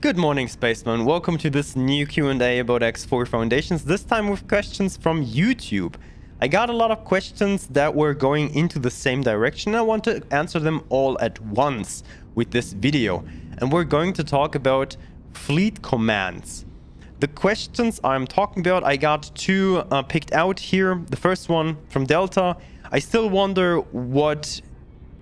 Good morning, Spaceman. Welcome to this new Q&A about X4 Foundations, this time with questions from YouTube. I got a lot of questions that were going into the same direction. I want to answer them all at once with this video. And we're going to talk about fleet commands. The questions I'm talking about, I got two picked out here. The first one from Delta. I still wonder what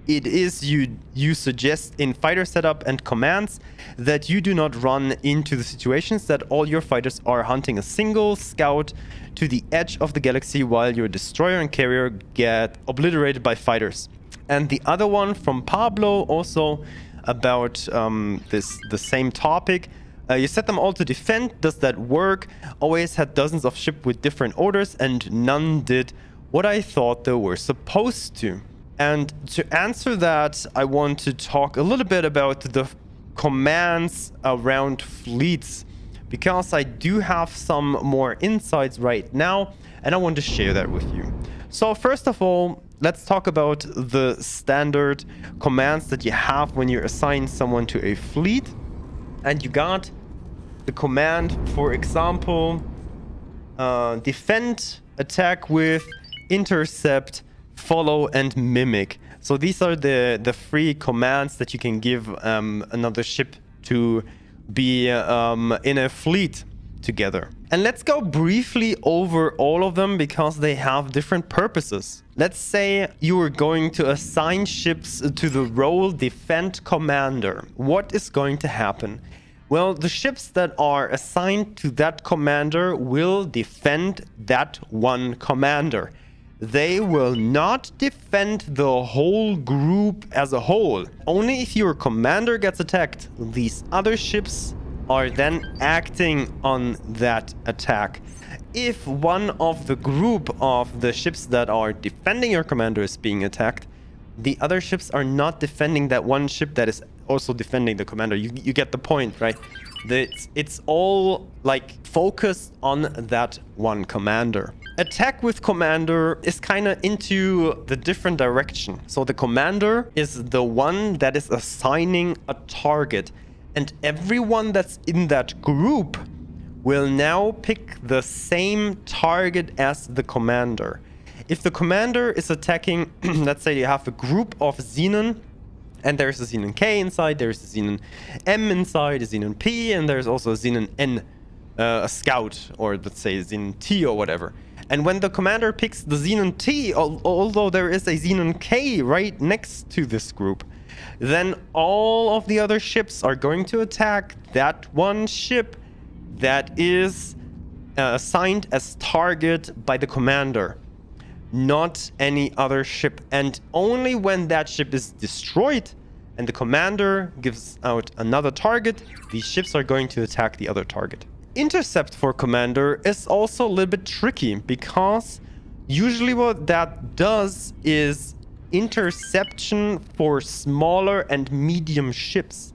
it is you suggest in fighter setup and commands that you do not run into the situations that all your fighters are hunting a single scout to the edge of the galaxy while your destroyer and carrier get obliterated by fighters. And the other one from Pablo, also about the same topic. You set them all to defend. Does that work? Always had dozens of ships with different orders and none did what I thought they were supposed to. And to answer that, I want to talk a little bit about the commands around fleets, because I do have some more insights right now, and I want to share that with you. So first of all, let's talk about the standard commands that you have when you assign someone to a fleet. And you got the command, for example, defend, attack with, intercept, follow, and mimic. So these are the three commands that you can give another ship to be in a fleet together. And let's go briefly over all of them because they have different purposes. Let's say you are going to assign ships to the role defend commander. What is going to happen? Well, the ships that are assigned to that commander will defend that one commander. They will not defend the whole group as a whole. Only if your commander gets attacked, these other ships are then acting on that attack. If one of the group of the ships that are defending your commander is being attacked, the other ships are not defending that one ship that is also defending the commander. You get the point, right? It's all like focused on that one commander. Attack with commander is kind of into the different direction. So the commander is the one that is assigning a target, and everyone that's in that group will now pick the same target as the commander. If the commander is attacking, let's say you have a group of Xenon, and there's a Xenon K inside, there's a Xenon M inside, a Xenon P, and there's also a Xenon N, a scout, or let's say Xenon T or whatever. And when the commander picks the Xenon T, although there is a Xenon K right next to this group, then all of the other ships are going to attack that one ship that is assigned as target by the commander, not any other ship. And only when that ship is destroyed and the commander gives out another target, these ships are going to attack the other target. Intercept for commander is also a little bit tricky, because usually what that does is interception for smaller and medium ships.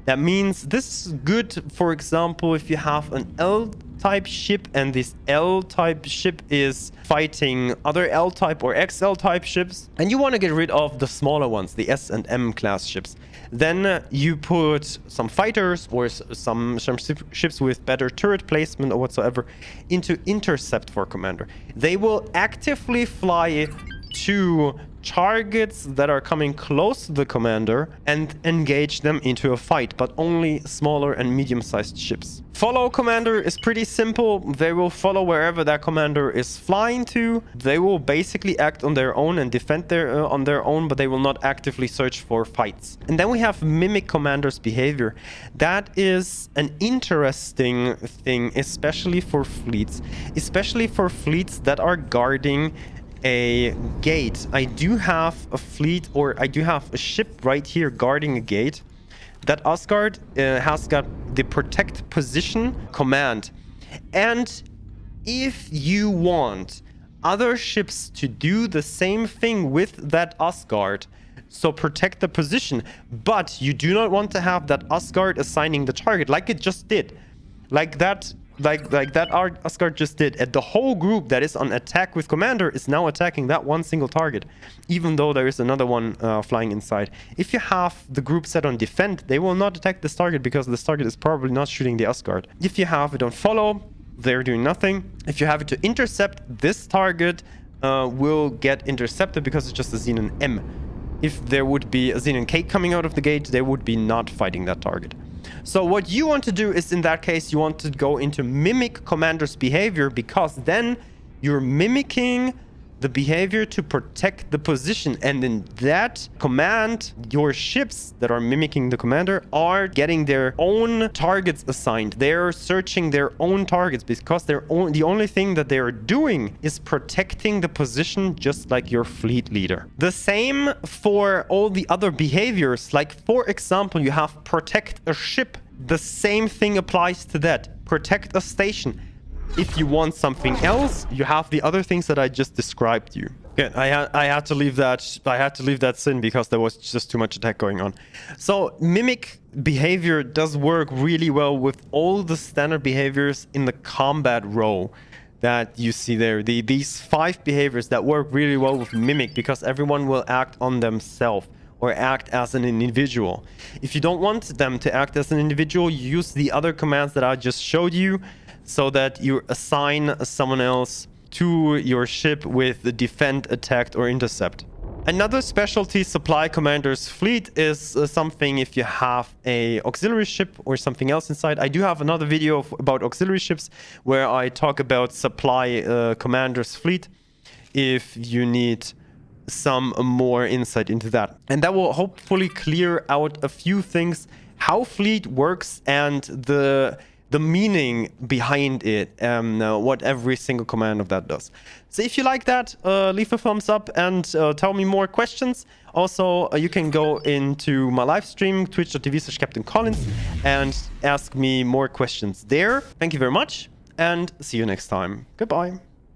That means this is good, for example, if you have an L-type ship and this L-type ship is fighting other L-type or XL-type ships, and you want to get rid of the smaller ones, the S and M class ships. Then you put some fighters or some ships with better turret placement or whatsoever into intercept for commander. They will actively fly to targets that are coming close to the commander and engage them into a fight, but only smaller and medium-sized ships. Follow commander is pretty simple. They will follow wherever that commander is flying to. They will basically act on their own and defend on their own, but they will not actively search for fights. And then we have mimic commander's behavior. That is an interesting thing, especially for fleets that are guarding a gate. I do have a fleet, or I do have a ship right here guarding a gate. That Asgard has got the protect position command. And if you want other ships to do the same thing with that Asgard, so protect the position, but you do not want to have that Asgard assigning the target like it just did. Like that like that Asgard just did, and the whole group that is on attack with commander is now attacking that one single target, even though there is another one flying inside. If you have the group set on defend, they will not attack this target because this target is probably not shooting the Asgard. If you have it on follow, they're doing nothing. If you have it to intercept, this target will get intercepted because it's just a Xenon M. If there would be a Xenon K coming out of the gate, they would be not fighting that target. So what you want to do is, in that case, you want to go into mimic commander's behavior, because then you're mimicking the behavior to protect the position. And in that command, your ships that are mimicking the commander are getting their own targets assigned. They're searching their own targets because the only thing that they're doing is protecting the position, just like your fleet leader. The same for all the other behaviors. Like, for example, you have protect a ship. The same thing applies to that. Protect a station. If you want something else, you have the other things that I just described you. Good. I had to leave that. I had to leave that sin because there was just too much attack going on. So mimic behavior does work really well with all the standard behaviors in the combat row that you see there. These 5 behaviors that work really well with mimic, because everyone will act on themselves or act as an individual. If you don't want them to act as an individual, you use the other commands that I just showed you, so that you assign someone else to your ship with the defend, attack, or intercept. Another specialty supply commander's fleet is something if you have a auxiliary ship or something else inside. I do have another video about auxiliary ships where I talk about supply commander's fleet if you need some more insight into that. And that will hopefully clear out a few things, how fleet works and the meaning behind it, what every single command of that does. So if you like that, leave a thumbs up and tell me more questions. Also, you can go into my live stream, twitch.tv/CaptainCollins, and ask me more questions there. Thank you very much, and see you next time. Goodbye.